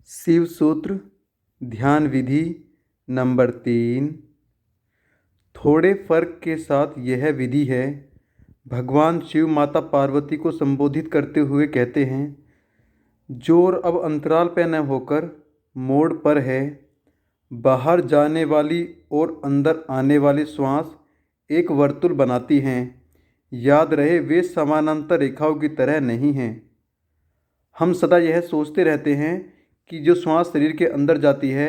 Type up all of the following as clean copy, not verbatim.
शिव सूत्र ध्यान विधि नंबर 3। थोड़े फर्क के साथ यह विधि है। भगवान शिव माता पार्वती को संबोधित करते हुए कहते हैं, जोर अब अंतराल पे न होकर मोड़ पर है। बाहर जाने वाली और अंदर आने वाली श्वास एक वर्तुल बनाती हैं। याद रहे, वे समानांतर रेखाओं की तरह नहीं हैं। हम सदा यह सोचते रहते हैं कि जो श्वास शरीर के अंदर जाती है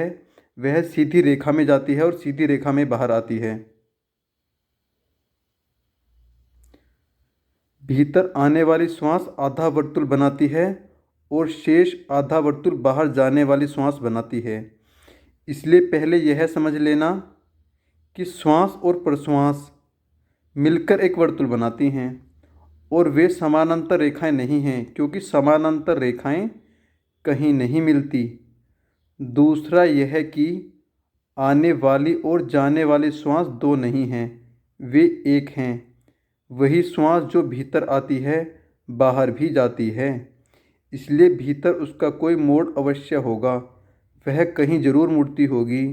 वह सीधी रेखा में जाती है और सीधी रेखा में बाहर आती है। भीतर आने वाली श्वास आधा वर्तुल बनाती है और शेष आधा वर्तुल बाहर जाने वाली श्वास बनाती है। इसलिए पहले यह समझ लेना कि श्वास और प्रश्वास मिलकर एक वर्तुल बनाती हैं और वे समानांतर रेखाएं नहीं हैं, क्योंकि समानांतर रेखाएं कहीं नहीं मिलती। दूसरा यह कि आने वाली और जाने वाली श्वास दो नहीं हैं, वे एक हैं। वही श्वास जो भीतर आती है बाहर भी जाती है, इसलिए भीतर उसका कोई मोड़ अवश्य होगा। वह कहीं जरूर मुड़ती होगी।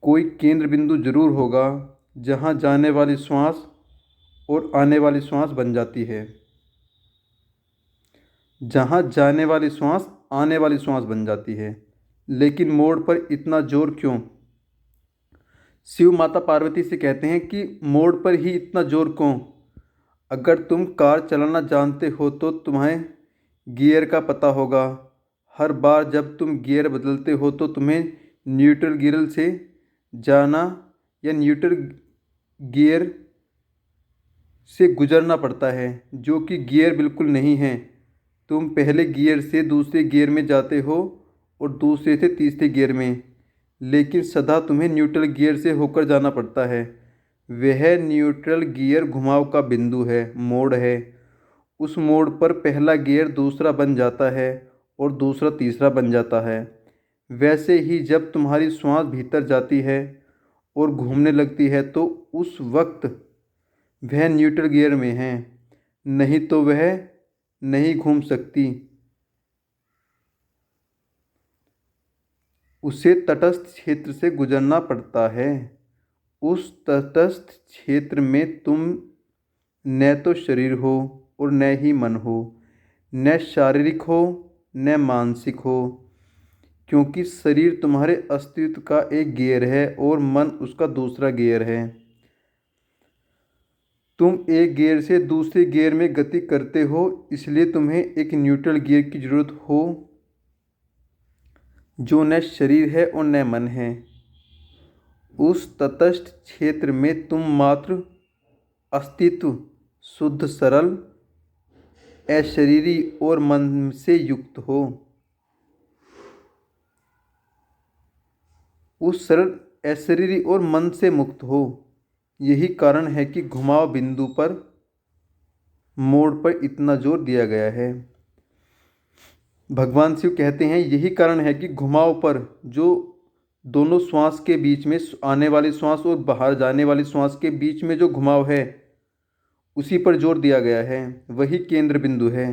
कोई केंद्र बिंदु जरूर होगा जहाँ जाने वाली श्वास और आने वाली श्वास बन जाती है, जहाँ जाने वाली श्वास आने वाली श्वास बन जाती है। लेकिन मोड़ पर इतना जोर क्यों? शिव माता पार्वती से कहते हैं कि मोड़ पर ही इतना जोर क्यों? अगर तुम कार चलाना जानते हो तो तुम्हें गियर का पता होगा। हर बार जब तुम गियर बदलते हो तो तुम्हें न्यूट्रल गियर से जाना या न्यूट्रल गियर से गुजरना पड़ता है, जो कि गियर बिल्कुल नहीं है। तुम पहले गियर से दूसरे गियर में जाते हो और दूसरे से तीसरे गियर में, लेकिन सदा तुम्हें न्यूट्रल गियर से होकर जाना पड़ता है। वह न्यूट्रल गियर घुमाव का बिंदु है, मोड़ है। उस मोड़ पर पहला गियर दूसरा बन जाता है और दूसरा तीसरा बन जाता है। वैसे ही जब तुम्हारी श्वास भीतर जाती है और घूमने लगती है तो उस वक्त वह न्यूट्रल गियर में है, नहीं तो वह नहीं घूम सकती। उसे तटस्थ क्षेत्र से गुजरना पड़ता है। उस तटस्थ क्षेत्र में तुम न तो शरीर हो और न ही मन हो, न शारीरिक हो न मानसिक हो, क्योंकि शरीर तुम्हारे अस्तित्व का एक गियर है और मन उसका दूसरा गियर है। तुम एक गियर से दूसरे गियर में गति करते हो, इसलिए तुम्हें एक न्यूट्रल गियर की जरूरत हो, जो न शरीर है और न मन है। उस तटस्थ क्षेत्र में तुम मात्र अस्तित्व, शुद्ध सरल, अशरीरी और मन से युक्त हो। उस सरल, अशरीरी और मन से मुक्त हो। यही कारण है कि घुमाव बिंदु पर, मोड़ पर इतना जोर दिया गया है। भगवान शिव कहते हैं, यही कारण है कि घुमाव पर, जो दोनों श्वास के बीच में, आने वाली श्वास और बाहर जाने वाली श्वास के बीच में जो घुमाव है, उसी पर जोर दिया गया है। वही केंद्र बिंदु है।